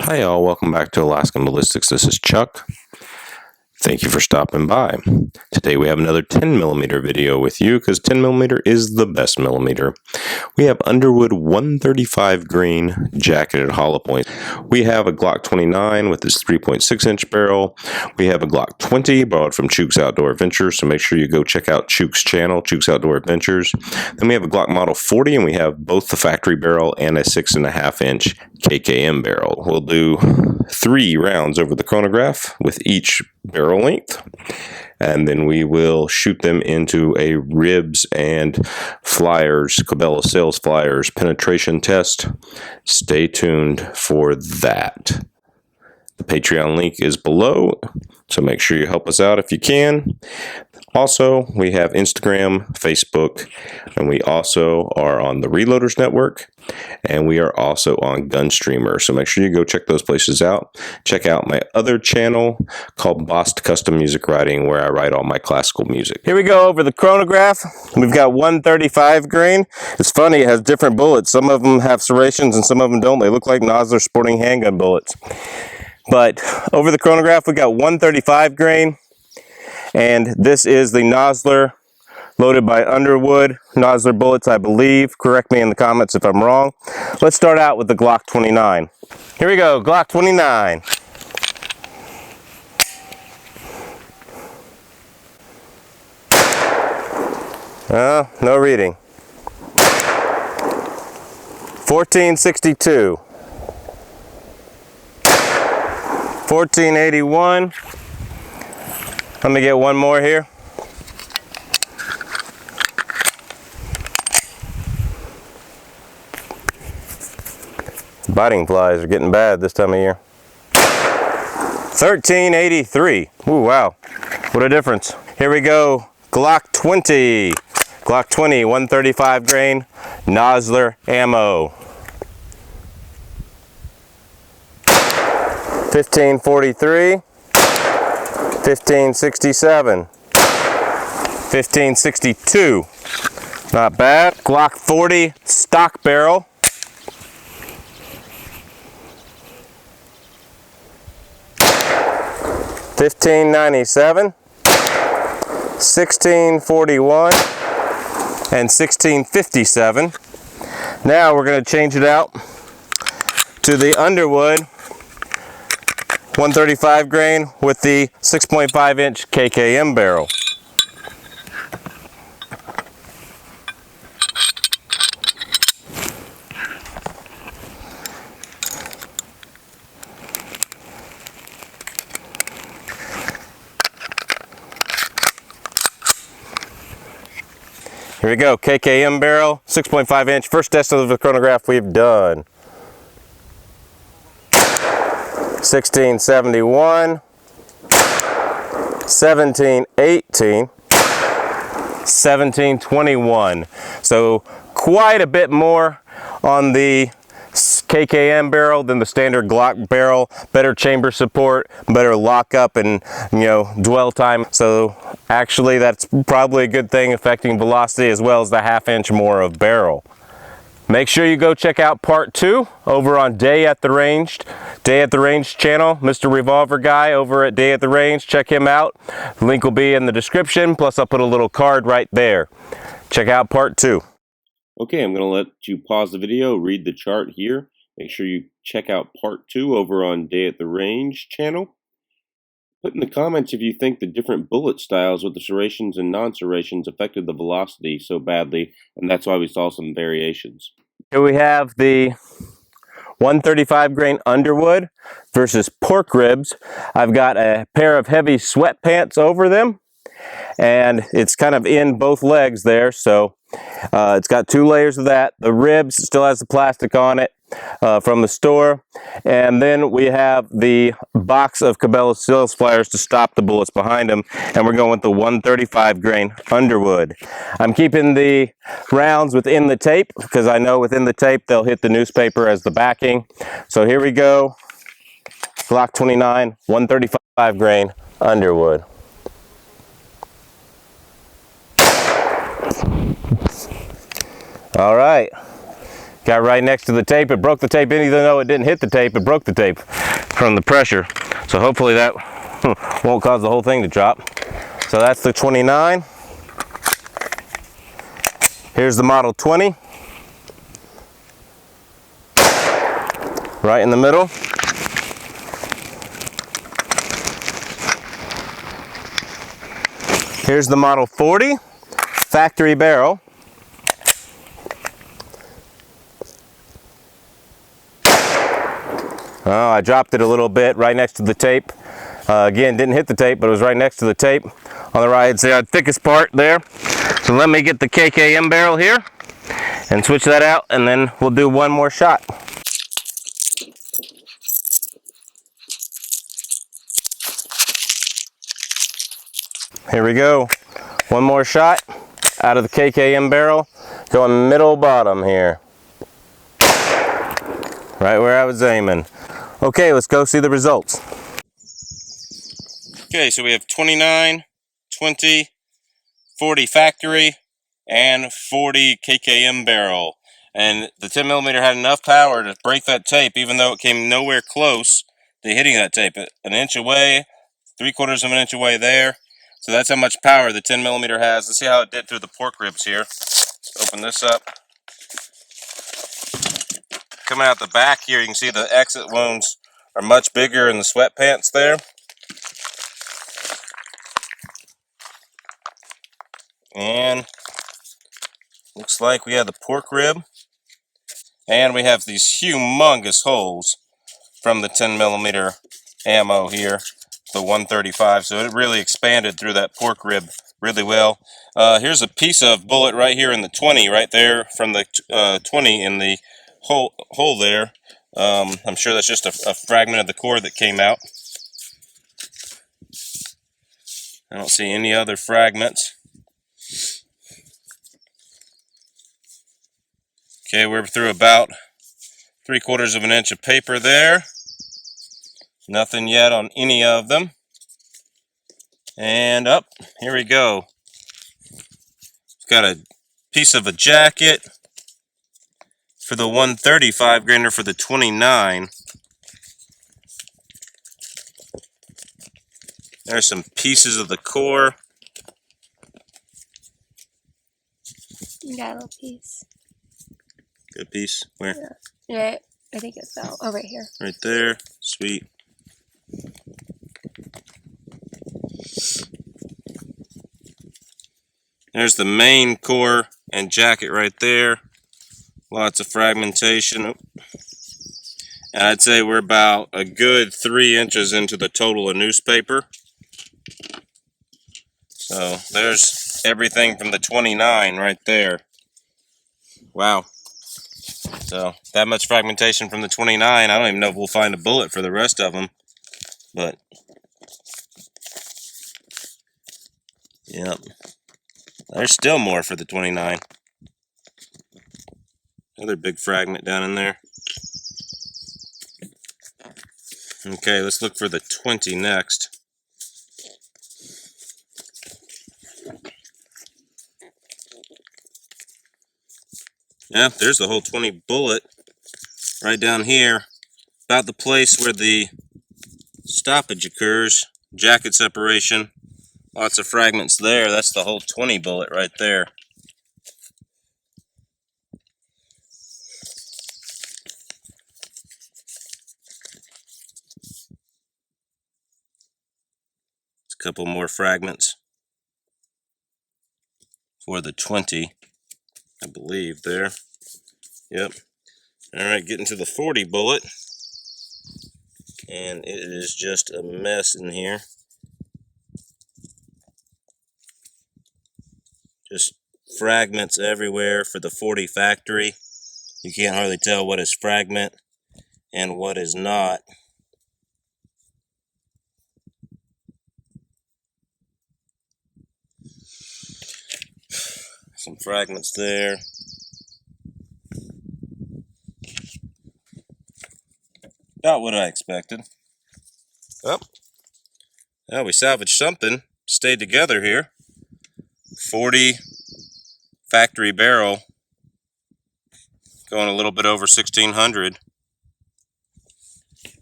Hi all, welcome back to Alaskan Ballistics. This is Chuck. Thank you for stopping by. Today we have another 10mm video with you because 10mm is the best millimeter. We have Underwood 135 grain jacketed hollow point. We have a Glock 29 with this 3.6-inch barrel. We have a Glock 20 borrowed from Chuck's Outdoor Adventures, so make sure you go check out Chuck's channel, Chuck's Outdoor Adventures. Then we have a Glock Model 40, and we have both the factory barrel and a 6.5-inch KKM barrel. We'll do 3 rounds over the chronograph with each barrel length, and then we will shoot them into a ribs and flyers, Cabela sales flyers penetration test. Stay tuned for that. The Patreon link is below, so make sure you help us out if you can. Also, we have Instagram, Facebook, and we also are on the Reloaders Network, and we are also on Gunstreamer, so make sure you go check those places out. Check out my other channel called Bost Custom Music Writing, where I write all my classical music. Here we go over the chronograph. We've got 135 grain. It's funny, it has different bullets. Some of them have serrations and some of them don't. They look like Nosler sporting handgun bullets. But over the chronograph, we got 135 grain. And this is the Nosler loaded by Underwood. Nosler bullets, I believe. Correct me in the comments if I'm wrong. Let's start out with the Glock 29. Here we go, Glock 29. No reading. 1462. 1481. Let me get one more here. Biting flies are getting bad this time of year. 1383. Ooh, wow. What a difference. Here we go. Glock 20. Glock 20, 135 grain, Nosler ammo. 1543. 1567, 1562, not bad. Glock 40 stock barrel, 1597, 1641, and 1657. Now we're going to change it out to the Underwood 135 grain with the 6.5-inch KKM barrel. Here we go, KKM barrel, 6.5-inch, first test of the chronograph we've done. 1671, 1718, 1721. So quite a bit more on the KKM barrel than the standard Glock barrel. Better chamber support, better lockup and dwell time. So actually that's probably a good thing, affecting velocity as well as the ½ inch more of barrel. Make sure you go check out part 2 over on DayAtTheRange channel. Mr. Revolver Guy over at DayAtTheRange. Check him out. The link will be in the description. Plus I'll put a little card right there. Check out part 2. Okay, I'm going to let you pause the video, read the chart here. Make sure you check out part 2 over on DayAtTheRange channel. Put in the comments if you think the different bullet styles with the serrations and non-serrations affected the velocity so badly, and that's why we saw some variations. Here we have the 135 grain Underwood versus pork ribs. I've got a pair of heavy sweatpants over them, and it's kind of in both legs there, so it's got 2 layers of that. The ribs still has the plastic on it from the store, and then we have the box of Cabela sales flyers to stop the bullets behind them, and we're going with the 135 grain Underwood. I'm keeping the rounds within the tape because I know within the tape they'll hit the newspaper as the backing. So here we go, Glock 29 135 grain Underwood. All right, got right next to the tape. It broke the tape, even though it didn't hit the tape, it broke the tape from the pressure. So hopefully that won't cause the whole thing to drop. So that's the 29. Here's the Model 20. Right in the middle. Here's the Model 40, factory barrel. Oh, I dropped it a little bit right next to the tape. Again, didn't hit the tape, but it was right next to the tape on the right side, thickest part there. So let me get the KKM barrel here and switch that out, and then we'll do one more shot. Here we go. One more shot out of the KKM barrel, going middle bottom here. Right where I was aiming. Okay, let's go see the results. Okay, so we have 29, 20, 40 factory, and 40 KKM barrel. And the 10mm had enough power to break that tape, even though it came nowhere close to hitting that tape. An inch away, 3/4 of an inch away there. So that's how much power the 10mm has. Let's see how it did through the pork ribs here. Let's open this up. Coming out the back here, you can see the exit wounds are much bigger in the sweatpants there. And looks like we have the pork rib. And we have these humongous holes from the 10mm ammo here, the 135. So it really expanded through that pork rib really well. Here's a piece of bullet right here in the 20, right there from the 20 in the hole there. I'm sure that's just a fragment of the core that came out. I don't see any other fragments. Okay, we're through about 3/4 of an inch of paper there. Nothing yet on any of them. And up, here we go. Got a piece of a jacket for the 135 grainer for the 29. There's some pieces of the core. You got a little piece. Good piece. Where? Yeah, I think it fell. Oh, right here. Right there. Sweet. There's the main core and jacket right there. Lots of fragmentation. And I'd say we're about a good 3 inches into the total of newspaper. So there's everything from the 29 right there. Wow. So that much fragmentation from the 29. I don't even know if we'll find a bullet for the rest of them. But yep. There's still more for the 29. Another big fragment down in there. Okay, let's look for the 20 next. Yeah, there's the whole 20 bullet right down here, about the place where the stoppage occurs, jacket separation. Lots of fragments there. That's the whole 20 bullet right there. A couple more fragments for the 20, I believe there. Yep. All right, getting to the 40 bullet, and it is just a mess in here. Just fragments everywhere for the 40 factory. You can't hardly tell what is fragment and what is not. Some fragments there. About what I expected. Oh, well, we salvaged something. Stayed together here. 40 factory barrel. Going a little bit over 1600.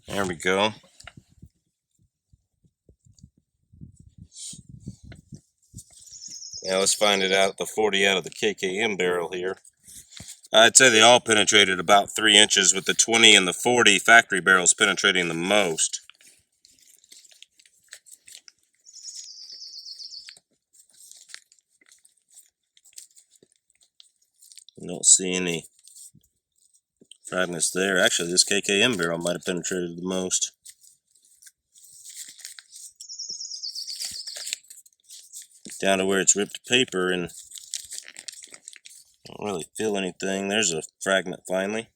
There we go. Now let's find it out, the 40 out of the KKM barrel here. I'd say they all penetrated about 3 inches, with the 20 and the 40 factory barrels penetrating the most. I don't see any fragments there. Actually, this KKM barrel might have penetrated the most. Down to where it's ripped paper, and I don't really feel anything. There's a fragment finally.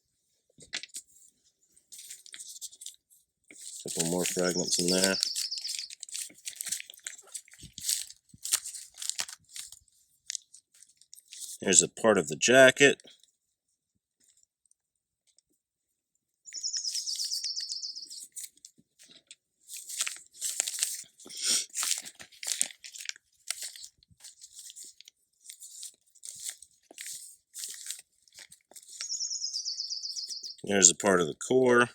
A couple more fragments in there. Here's a part of the jacket. Here's a part of the core.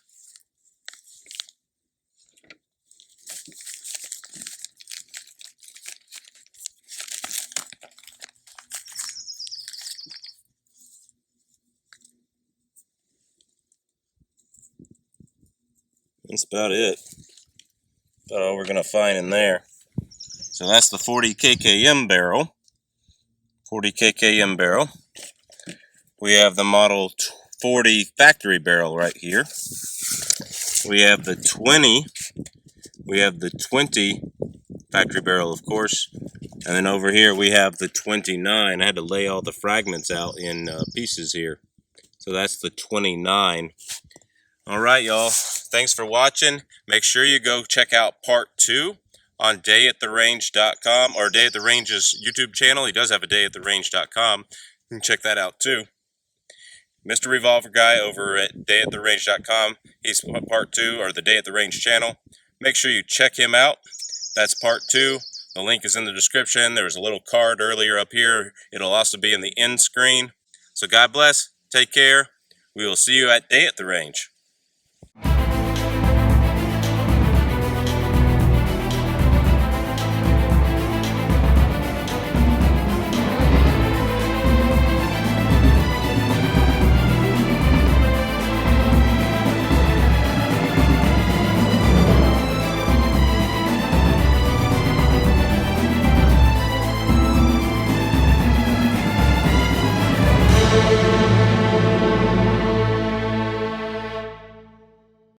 That's about it. About all we're going to find in there. So that's the 40 KKM barrel. 40 KKM barrel. We have the model 40 factory barrel right here. We have the 20. We have the 20 factory barrel, of course. And then over here we have the 29. I had to lay all the fragments out in pieces here. So that's the 29. All right, y'all. Thanks for watching. Make sure you go check out part 2 on DayAtTheRange.com, or DayAtTheRange's YouTube channel. He does have a DayAtTheRange.com. You can check that out too. Mr. Revolver Guy over at DayAtTheRange.com. He's part 2, or the Day at the Range channel. Make sure you check him out. That's part 2. The link is in the description. There was a little card earlier up here. It'll also be in the end screen. So God bless. Take care. We will see you at Day at the Range.